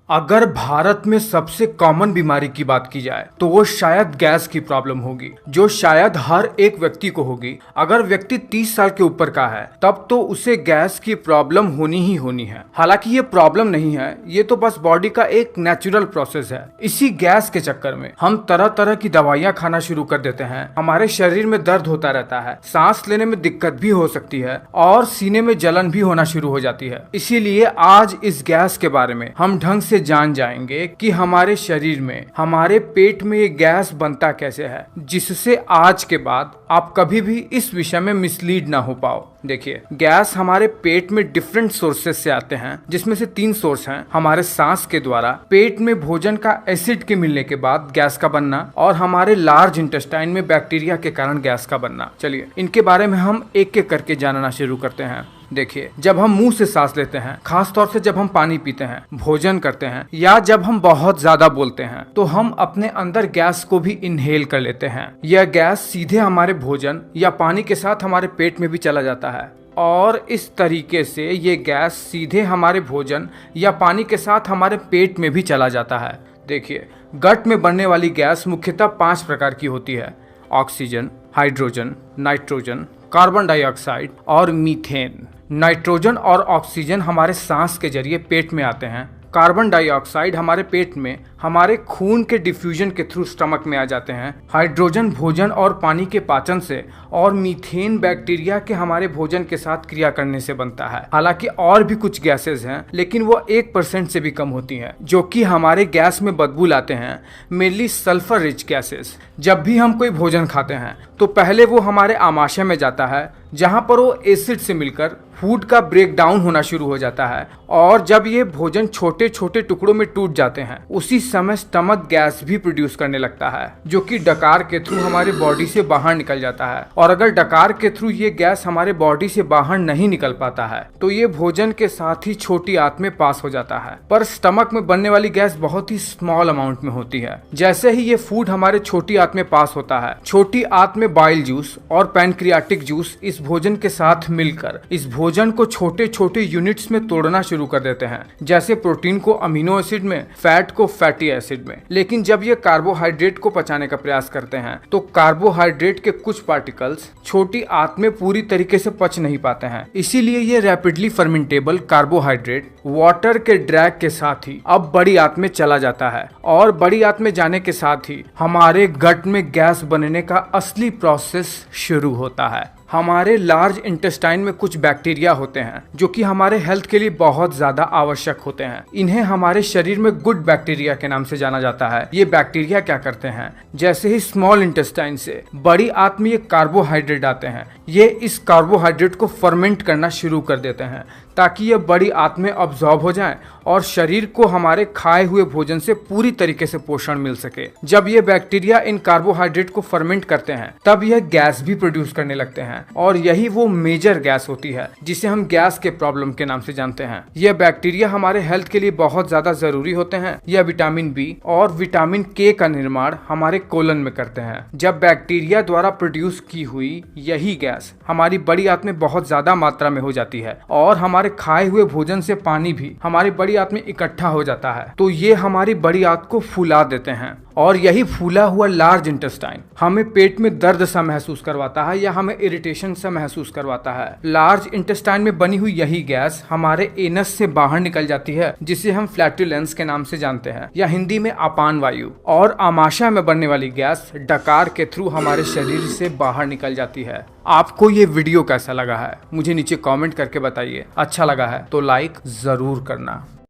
अगर भारत में सबसे कॉमन बीमारी की बात की जाए तो वो शायद गैस की प्रॉब्लम होगी, जो शायद हर एक व्यक्ति को होगी। अगर व्यक्ति 30 साल के ऊपर का है तब तो उसे गैस की प्रॉब्लम होनी ही होनी है। हालांकि ये प्रॉब्लम नहीं है, ये तो बस बॉडी का एक नेचुरल प्रोसेस है। इसी गैस के चक्कर में हम तरह तरह की दवाइयां खाना शुरू कर देते हैं। हमारे शरीर में दर्द होता रहता है, सांस लेने में दिक्कत भी हो सकती है और सीने में जलन भी होना शुरू हो जाती है। इसीलिए आज इस गैस के बारे में हम ढंग से जान जाएंगे कि हमारे शरीर में, हमारे पेट में ये गैस बनता कैसे है, जिससे आज के बाद आप कभी भी इस विषय में मिसलीड ना हो पाओ। देखिए, गैस हमारे पेट में डिफरेंट सोर्सेस से आते हैं, जिसमें से 3 सोर्स हैं। हमारे सांस के द्वारा, पेट में भोजन का एसिड के मिलने के बाद गैस का बनना, और हमारे लार्ज इंटेस्टाइन में बैक्टीरिया के कारण गैस का बनना। चलिए इनके बारे में हम एक एक करके जानना शुरू करते हैं। देखिए, जब हम मुंह से सांस लेते हैं, खास तौर से जब हम पानी पीते हैं, भोजन करते हैं, या जब हम बहुत ज्यादा बोलते हैं, तो हम अपने अंदर गैस को भी इनहेल कर लेते हैं। यह गैस सीधे हमारे भोजन या पानी के साथ हमारे पेट में भी चला जाता है, और इस तरीके से ये गैस सीधे हमारे भोजन या पानी के साथ हमारे पेट में भी चला जाता है। देखिए, गट में बनने वाली गैस मुख्यतः 5 प्रकार की होती है: oxygen, hydrogen, nitrogen, carbon dioxide और मीथेन। नाइट्रोजन और ऑक्सीजन हमारे सांस के जरिए पेट में आते हैं। कार्बन डाइऑक्साइड हमारे पेट में हमारे खून के डिफ्यूजन के थ्रू स्टमक में आ जाते हैं। हाइड्रोजन भोजन और पानी के पाचन से, और मीथेन बैक्टीरिया के हमारे भोजन के साथ क्रिया करने से बनता है। हालांकि और भी कुछ गैसेस हैं, लेकिन वो 1% से भी कम होती हैं, जो कि हमारे गैस में बदबू लाते हैं। Mainly sulphur rich gases. जब भी हम कोई भोजन खाते हैं तो पहले वो हमारे आमाशय में जाता है, जहां पर वो एसिड से मिलकर फूड का ब्रेक डाउन होना शुरू हो जाता है, और जब ये भोजन छोटे छोटे टुकड़ों में टूट जाते हैं, उसी समय स्टमक गैस भी प्रोड्यूस करने लगता है, जो कि डकार के थ्रू हमारे बॉडी से बाहर निकल जाता है। और अगर डकार के थ्रू ये गैस हमारे बॉडी से बाहर नहीं निकल पाता है तो ये भोजन के साथ ही छोटी आंत में पास हो जाता है। पर स्टमक में बनने वाली गैस बहुत ही स्मॉल अमाउंट में होती है। जैसे ही ये फूड हमारे छोटी आंत में पास होता है, छोटी आंत में बाइल जूस और पैनक्रियाटिक जूस इस भोजन के साथ मिलकर इस भोजन को छोटे छोटे यूनिट्स में तोड़ना शुरू कर देते हैं, जैसे प्रोटीन को अमीनो एसिड में, फैट को फैटी एसिड में। लेकिन जब ये कार्बोहाइड्रेट को पचाने का प्रयास करते हैं तो कार्बोहाइड्रेट के कुछ पार्टिकल्स छोटी आंत में पूरी तरीके से पच नहीं पाते हैं। इसीलिए ये रैपिडली फर्मेंटेबल कार्बोहाइड्रेट वाटर के ड्रैग के साथ ही अब बड़ी आंत में चला जाता है, और बड़ी आंत में जाने के साथ ही हमारे गट में गैस बनने का असली प्रोसेस शुरू होता है। हमारे लार्ज इंटेस्टाइन में कुछ बैक्टीरिया होते हैं जो कि हमारे हेल्थ के लिए बहुत ज्यादा आवश्यक होते हैं। इन्हें हमारे शरीर में गुड बैक्टीरिया के नाम से जाना जाता है। ये बैक्टीरिया क्या करते हैं, जैसे ही स्मॉल इंटेस्टाइन से बड़ी आंत में ये कार्बोहाइड्रेट आते हैं, ये इस कार्बोहाइड्रेट को फर्मेंट करना शुरू कर देते हैं, ताकि ये बड़ी आंत में अब्सॉर्ब हो जाए और शरीर को हमारे खाए हुए भोजन से पूरी तरीके से पोषण मिल सके। जब ये बैक्टीरिया इन कार्बोहाइड्रेट को फर्मेंट करते हैं, तब यह गैस भी प्रोड्यूस करने लगते हैं, और यही वो मेजर गैस होती है जिसे हम गैस के प्रॉब्लम के नाम से जानते हैं। यह बैक्टीरिया हमारे हेल्थ के लिए बहुत ज्यादा जरूरी होते हैं। यह विटामिन बी और विटामिन के का निर्माण हमारे कोलन में करते हैं। जब बैक्टीरिया द्वारा प्रोड्यूस की हुई यही गैस हमारी बड़ी आंत में बहुत ज्यादा मात्रा में हो जाती है, और हमारे खाए हुए भोजन से पानी भी हमारी बड़ी आंत में इकट्ठा हो जाता है, तो ये हमारी बड़ी आंत को फुला देते हैं। और यही फूला हुआ लार्ज इंटेस्टाइन हमें पेट में दर्द सा महसूस करवाता है, या हमें इरिटेशन सा महसूस करवाता है। लार्ज इंटेस्टाइन में बनी हुई यही गैस हमारे एनस से बाहर निकल जाती है, जिसे हम फ्लैटुलेंस के नाम से जानते हैं, या हिंदी में अपान वायु। और आमाशय में बनने वाली गैस डकार के थ्रू हमारे शरीर से बाहर निकल जाती है। आपको ये वीडियो कैसा लगा है मुझे नीचे कमेंट करके बताइए। अच्छा लगा है तो लाइक जरूर करना।